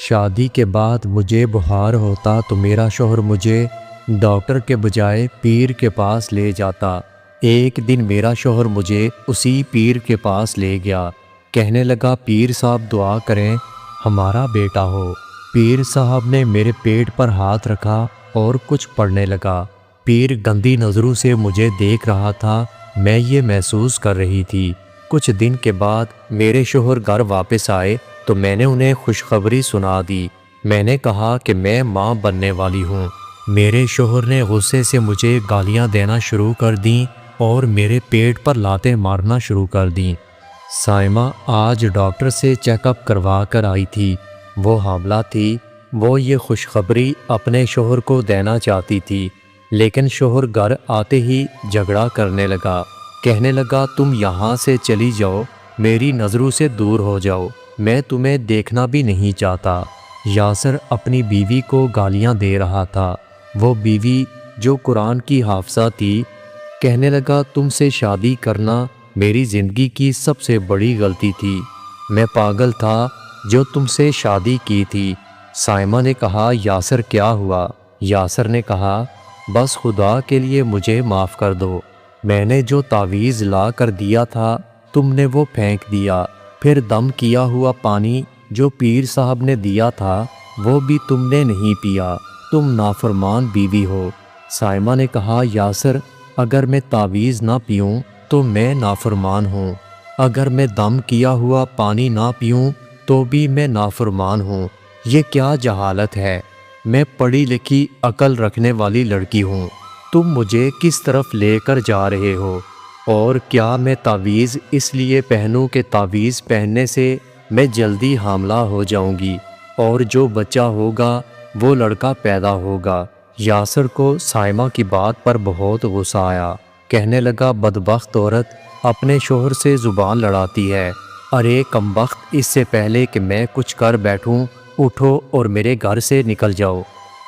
شادی کے بعد مجھے بخار ہوتا تو میرا شوہر مجھے ڈاکٹر کے بجائے پیر کے پاس لے جاتا۔ ایک دن میرا شوہر مجھے اسی پیر کے پاس لے گیا۔ کہنے لگا پیر صاحب دعا کریں ہمارا بیٹا ہو۔ پیر صاحب نے میرے پیٹ پر ہاتھ رکھا اور کچھ پڑھنے لگا۔ پیر گندی نظروں سے مجھے دیکھ رہا تھا، میں یہ محسوس کر رہی تھی۔ کچھ دن کے بعد میرے شوہر گھر واپس آئے تو میں نے انہیں خوشخبری سنا دی۔ میں نے کہا کہ میں ماں بننے والی ہوں۔ میرے شوہر نے غصے سے مجھے گالیاں دینا شروع کر دیں اور میرے پیٹ پر لاتیں مارنا شروع کر دیں۔ سائمہ آج ڈاکٹر سے چیک اپ کروا کر آئی تھی۔ وہ حاملہ تھی۔ وہ یہ خوشخبری اپنے شوہر کو دینا چاہتی تھی، لیکن شوہر گھر آتے ہی جھگڑا کرنے لگا۔ کہنے لگا تم یہاں سے چلی جاؤ، میری نظروں سے دور ہو جاؤ، میں تمہیں دیکھنا بھی نہیں چاہتا۔ یاسر اپنی بیوی کو گالیاں دے رہا تھا۔ وہ بیوی جو قرآن کی حافظہ تھی کہنے لگا تم سے شادی کرنا میری زندگی کی سب سے بڑی غلطی تھی۔ میں پاگل تھا جو تم سے شادی کی تھی۔ سائمہ نے کہا یاسر کیا ہوا؟ یاسر نے کہا بس خدا کے لیے مجھے معاف کر دو، میں نے جو تعویذ لا کر دیا تھا تم نے وہ پھینک دیا، پھر دم کیا ہوا پانی جو پیر صاحب نے دیا تھا وہ بھی تم نے نہیں پیا، تم نافرمان بیوی ہو۔ سائمہ نے کہا یاسر اگر میں تعویذ نہ پیوں تو میں نافرمان ہوں، اگر میں دم کیا ہوا پانی نہ پیوں تو بھی میں نافرمان ہوں۔ یہ کیا جہالت ہے؟ میں پڑھی لکھی عقل رکھنے والی لڑکی ہوں، تم مجھے کس طرف لے کر جا رہے ہو؟ اور کیا میں تعویذ اس لیے پہنوں کہ تعویذ پہننے سے میں جلدی حاملہ ہو جاؤں گی اور جو بچہ ہوگا وہ لڑکا پیدا ہوگا؟ یاسر کو سائمہ کی بات پر بہت غصہ آیا۔ کہنے لگا بدبخت عورت اپنے شوہر سے زبان لڑاتی ہے۔ ارے کمبخت، اس سے پہلے کہ میں کچھ کر بیٹھوں اٹھو اور میرے گھر سے نکل جاؤ۔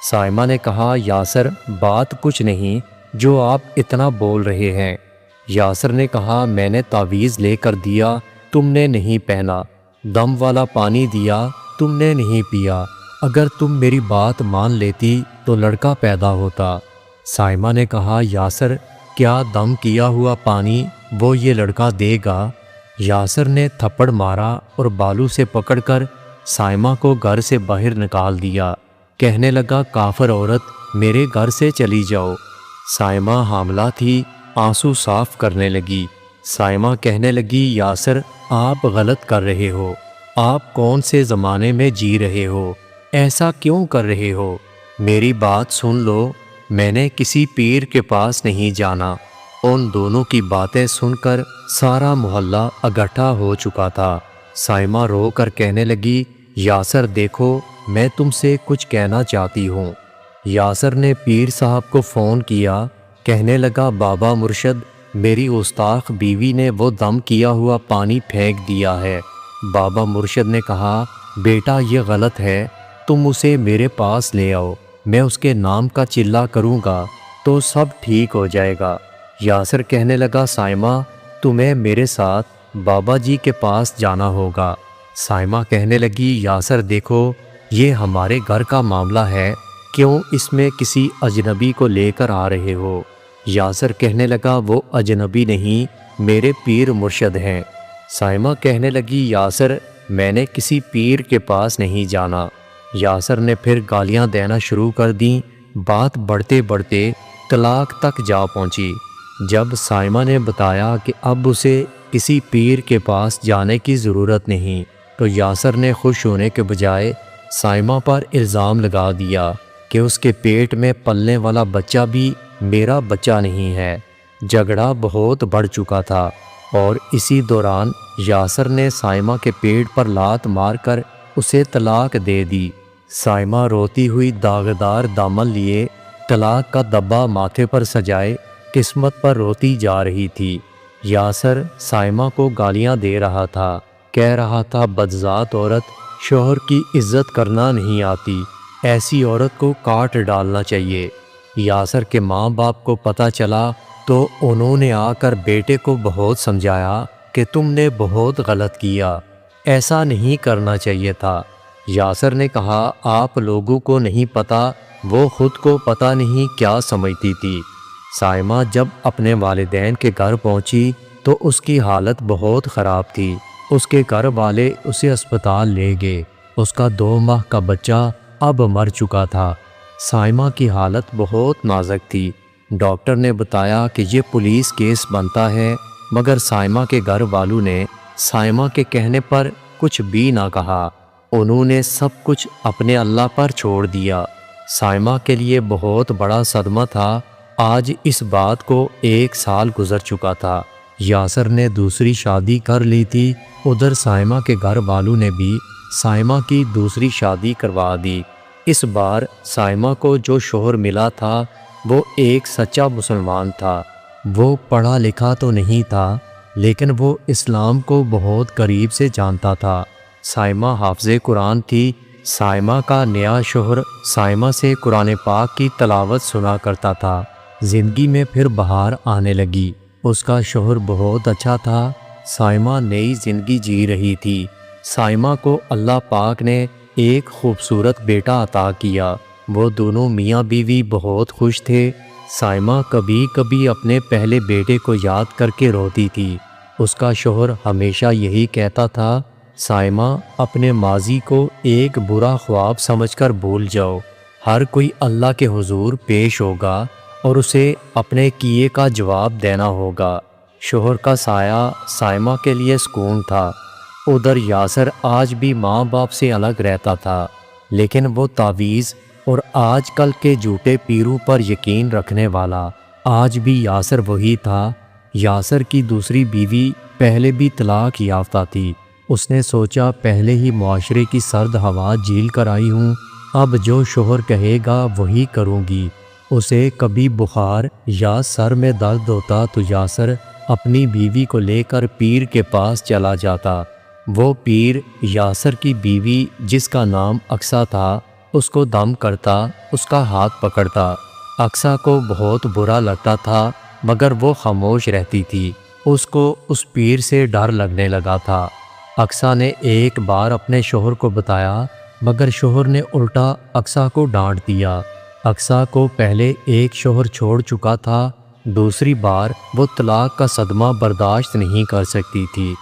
سائمہ نے کہا یاسر بات کچھ نہیں جو آپ اتنا بول رہے ہیں۔ یاسر نے کہا میں نے تعویذ لے کر دیا تم نے نہیں پہنا، دم والا پانی دیا تم نے نہیں پیا، اگر تم میری بات مان لیتی تو لڑکا پیدا ہوتا۔ سائمہ نے کہا یاسر کیا دم کیا ہوا پانی وہ یہ لڑکا دے گا؟ یاسر نے تھپڑ مارا اور بالوں سے پکڑ کر سائمہ کو گھر سے باہر نکال دیا۔ کہنے لگا کافر عورت میرے گھر سے چلی جاؤ۔ سائمہ حاملہ تھی، آنسو صاف کرنے لگی۔ سائمہ کہنے لگی یاسر آپ غلط کر رہے ہو، آپ کون سے زمانے میں جی رہے ہو؟ ایسا کیوں کر رہے ہو؟ میری بات سن لو، میں نے کسی پیر کے پاس نہیں جانا۔ ان دونوں کی باتیں سن کر سارا محلہ اکٹھا ہو چکا تھا۔ سائمہ رو کر کہنے لگی یاسر دیکھو میں تم سے کچھ کہنا چاہتی ہوں۔ یاسر نے پیر صاحب کو فون کیا۔ کہنے لگا بابا مرشد میری گستاخ بیوی نے وہ دم کیا ہوا پانی پھینک دیا ہے۔ بابا مرشد نے کہا بیٹا یہ غلط ہے، تم اسے میرے پاس لے آؤ، میں اس کے نام کا چلہ کروں گا تو سب ٹھیک ہو جائے گا۔ یاسر کہنے لگا سائمہ تمہیں میرے ساتھ بابا جی کے پاس جانا ہوگا۔ سائمہ کہنے لگی یاسر دیکھو یہ ہمارے گھر کا معاملہ ہے، کیوں اس میں کسی اجنبی کو لے کر آ رہے ہو؟ یاسر کہنے لگا وہ اجنبی نہیں، میرے پیر مرشد ہیں۔ سائمہ کہنے لگی یاسر میں نے کسی پیر کے پاس نہیں جانا۔ یاسر نے پھر گالیاں دینا شروع کر دیں۔ بات بڑھتے بڑھتے طلاق تک جا پہنچی۔ جب سائمہ نے بتایا کہ اب اسے کسی پیر کے پاس جانے کی ضرورت نہیں تو یاسر نے خوش ہونے کے بجائے سائمہ پر الزام لگا دیا کہ اس کے پیٹ میں پلنے والا بچہ بھی میرا بچہ نہیں ہے۔ جھگڑا بہت بڑھ چکا تھا اور اسی دوران یاسر نے سائمہ کے پیٹ پر لات مار کر اسے طلاق دے دی۔ سائمہ روتی ہوئی داغدار دامن لیے طلاق کا دبا ماتھے پر سجائے قسمت پر روتی جا رہی تھی۔ یاسر سائمہ کو گالیاں دے رہا تھا، کہہ رہا تھا بدذات عورت، شوہر کی عزت کرنا نہیں آتی، ایسی عورت کو کاٹ ڈالنا چاہیے۔ یاسر کے ماں باپ کو پتہ چلا تو انہوں نے آ کر بیٹے کو بہت سمجھایا کہ تم نے بہت غلط کیا، ایسا نہیں کرنا چاہیے تھا۔ یاسر نے کہا آپ لوگوں کو نہیں پتہ وہ خود کو پتہ نہیں کیا سمجھتی تھی۔ سائمہ جب اپنے والدین کے گھر پہنچی تو اس کی حالت بہت خراب تھی۔ اس کے گھر والے اسے اسپتال لے گئے۔ اس کا 2 ماہ کا بچہ اب مر چکا تھا۔ سائمہ کی حالت بہت نازک تھی۔ ڈاکٹر نے بتایا کہ یہ پولیس کیس بنتا ہے، مگر سائمہ کے گھر والوں نے سائمہ کے کہنے پر کچھ بھی نہ کہا۔ انہوں نے سب کچھ اپنے اللہ پر چھوڑ دیا۔ سائمہ کے لیے بہت بڑا صدمہ تھا۔ آج اس بات کو 1 سال گزر چکا تھا۔ یاسر نے دوسری شادی کر لی تھی۔ ادھر سائمہ کے گھر والوں نے بھی سائمہ کی دوسری شادی کروا دی۔ اس بار سائمہ کو جو شوہر ملا تھا وہ ایک سچا مسلمان تھا۔ وہ پڑھا لکھا تو نہیں تھا، لیکن وہ اسلام کو بہت قریب سے جانتا تھا۔ سائمہ حافظ قرآن تھی۔ سائمہ کا نیا شوہر سائمہ سے قرآن پاک کی تلاوت سنا کرتا تھا۔ زندگی میں پھر بہار آنے لگی۔ اس کا شوہر بہت اچھا تھا۔ سائمہ نئی زندگی جی رہی تھی۔ سائمہ کو اللہ پاک نے ایک خوبصورت بیٹا عطا کیا۔ وہ دونوں میاں بیوی بہت خوش تھے۔ سائمہ کبھی کبھی اپنے پہلے بیٹے کو یاد کر کے روتی تھی۔ اس کا شوہر ہمیشہ یہی کہتا تھا، سائمہ اپنے ماضی کو ایک برا خواب سمجھ کر بھول جاؤ۔ ہر کوئی اللہ کے حضور پیش ہوگا اور اسے اپنے کیے کا جواب دینا ہوگا۔ شوہر کا سایہ سائمہ کے لیے سکون تھا۔ ادھر یاسر آج بھی ماں باپ سے الگ رہتا تھا، لیکن وہ تعویذ اور آج کل کے جھوٹے پیروں پر یقین رکھنے والا آج بھی یاسر وہی تھا۔ یاسر کی دوسری بیوی پہلے بھی طلاق یافتہ تھی۔ اس نے سوچا پہلے ہی معاشرے کی سرد ہوا جھیل کر آئی ہوں، اب جو شوہر کہے گا وہی کروں گی۔ اسے کبھی بخار یا سر میں درد ہوتا تو یاسر اپنی بیوی کو لے کر پیر کے پاس چلا جاتا۔ وہ پیر یاسر کی بیوی جس کا نام اقصیٰ تھا اس کو دم کرتا، اس کا ہاتھ پکڑتا۔ اقصیٰ کو بہت برا لگتا تھا، مگر وہ خاموش رہتی تھی۔ اس کو اس پیر سے ڈر لگنے لگا تھا۔ اقصیٰ نے ایک بار اپنے شوہر کو بتایا، مگر شوہر نے الٹا اقصیٰ کو ڈانٹ دیا۔ اقصیٰ کو پہلے ایک شوہر چھوڑ چکا تھا، دوسری بار وہ طلاق کا صدمہ برداشت نہیں کر سکتی تھی۔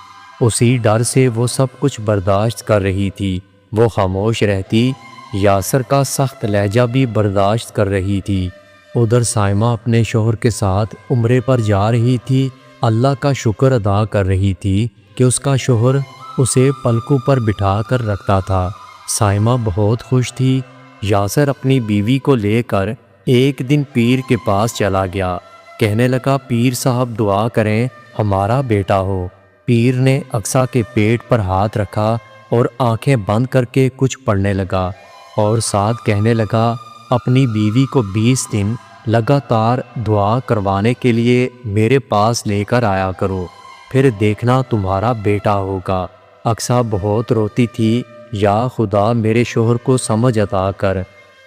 اسی ڈر سے وہ سب کچھ برداشت کر رہی تھی۔ وہ خاموش رہتی، یاسر کا سخت لہجہ بھی برداشت کر رہی تھی۔ ادھر سائمہ اپنے شوہر کے ساتھ عمرے پر جا رہی تھی۔ اللہ کا شکر ادا کر رہی تھی کہ اس کا شوہر اسے پلکوں پر بٹھا کر رکھتا تھا۔ سائمہ بہت خوش تھی۔ یاسر اپنی بیوی کو لے کر ایک دن پیر کے پاس چلا گیا۔ کہنے لگا، پیر صاحب دعا کریں ہمارا بیٹا ہو۔ پیر نے اقصیٰ کے پیٹ پر ہاتھ رکھا اور آنکھیں بند کر کے کچھ پڑھنے لگا اور ساتھ کہنے لگا، اپنی بیوی کو 20 دن لگاتار دعا کروانے کے لیے میرے پاس لے کر آیا کرو، پھر دیکھنا تمہارا بیٹا ہوگا۔ اقصیٰ بہت روتی تھی، یا خدا میرے شوہر کو سمجھ عطا کر،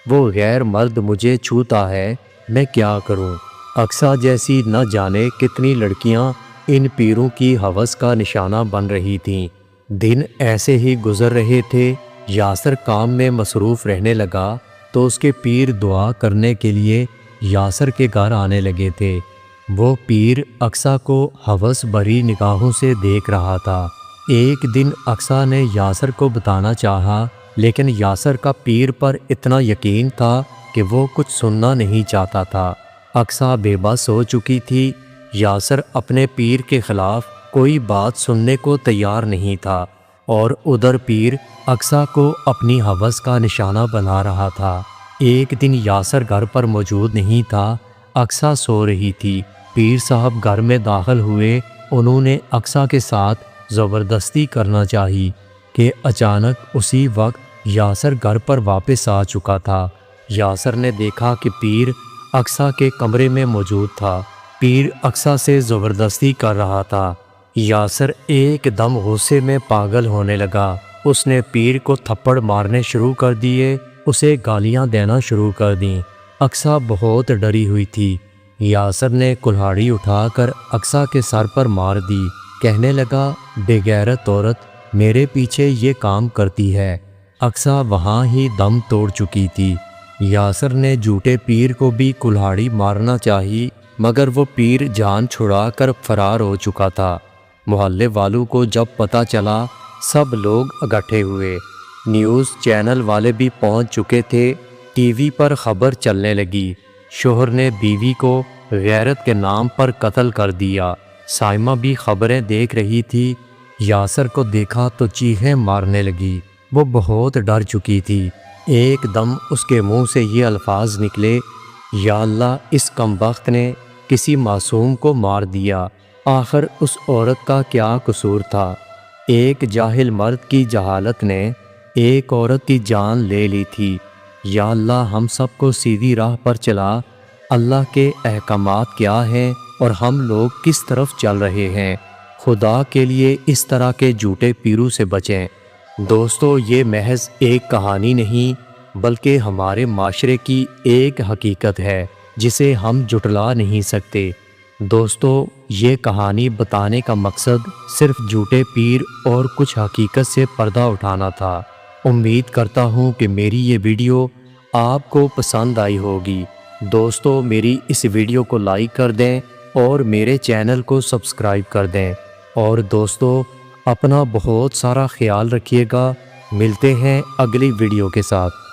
وہ غیر مرد مجھے چھوتا ہے، میں کیا کروں؟ اقصیٰ جیسی نہ جانے کتنی لڑکیاں ان پیروں کی ہوس کا نشانہ بن رہی تھیں۔ دن ایسے ہی گزر رہے تھے۔ یاسر کام میں مصروف رہنے لگا تو اس کے پیر دعا کرنے کے لیے یاسر کے گھر آنے لگے تھے۔ وہ پیر اقصیٰ کو ہوس بھری نگاہوں سے دیکھ رہا تھا۔ ایک دن اقصیٰ نے یاسر کو بتانا چاہا، لیکن یاسر کا پیر پر اتنا یقین تھا کہ وہ کچھ سننا نہیں چاہتا تھا۔ اقصیٰ بے بس ہو چکی تھی۔ یاسر اپنے پیر کے خلاف کوئی بات سننے کو تیار نہیں تھا، اور ادھر پیر اقصیٰ کو اپنی ہوس کا نشانہ بنا رہا تھا۔ ایک دن یاسر گھر پر موجود نہیں تھا۔ اقصیٰ سو رہی تھی۔ پیر صاحب گھر میں داخل ہوئے۔ انہوں نے اقصیٰ کے ساتھ زبردستی کرنا چاہی کہ اچانک اسی وقت یاسر گھر پر واپس آ چکا تھا۔ یاسر نے دیکھا کہ پیر اقصیٰ کے کمرے میں موجود تھا۔ پیر اقصیٰ سے زبردستی کر رہا تھا۔ یاسر ایک دم غصے میں پاگل ہونے لگا۔ اس نے پیر کو تھپڑ مارنے شروع کر دیے، اسے گالیاں دینا شروع کر دیں۔ اقصیٰ بہت ڈری ہوئی تھی۔ یاسر نے کلہاڑی اٹھا کر اقصیٰ کے سر پر مار دی۔ کہنے لگا، بے غیرت عورت، میرے پیچھے یہ کام کرتی ہے۔ اقصیٰ وہاں ہی دم توڑ چکی تھی۔ یاسر نے جھوٹے پیر کو بھی کلہاڑی مارنا چاہی، مگر وہ پیر جان چھڑا کر فرار ہو چکا تھا۔ محلے والوں کو جب پتہ چلا سب لوگ اکٹھے ہوئے۔ نیوز چینل والے بھی پہنچ چکے تھے۔ ٹی وی پر خبر چلنے لگی، شوہر نے بیوی کو غیرت کے نام پر قتل کر دیا۔ سائمہ بھی خبریں دیکھ رہی تھی۔ یاسر کو دیکھا تو چیخیں مارنے لگی۔ وہ بہت ڈر چکی تھی۔ ایک دم اس کے منہ سے یہ الفاظ نکلے، یا اللہ، اس کمبخت نے کسی معصوم کو مار دیا۔ آخر اس عورت کا کیا قصور تھا؟ ایک جاہل مرد کی جہالت نے ایک عورت کی جان لے لی تھی۔ یا اللہ، ہم سب کو سیدھی راہ پر چلا۔ اللہ کے احکامات کیا ہیں اور ہم لوگ کس طرف چل رہے ہیں؟ خدا کے لیے اس طرح کے جھوٹے پیروں سے بچیں۔ دوستو، یہ محض ایک کہانی نہیں بلکہ ہمارے معاشرے کی ایک حقیقت ہے جسے ہم جھٹلا نہیں سکتے۔ دوستو، یہ کہانی بتانے کا مقصد صرف جھوٹے پیر اور کچھ حقیقت سے پردہ اٹھانا تھا۔ امید کرتا ہوں کہ میری یہ ویڈیو آپ کو پسند آئی ہوگی۔ دوستو، میری اس ویڈیو کو لائک کر دیں اور میرے چینل کو سبسکرائب کر دیں۔ اور دوستو، اپنا بہت سارا خیال رکھیے گا۔ ملتے ہیں اگلی ویڈیو کے ساتھ۔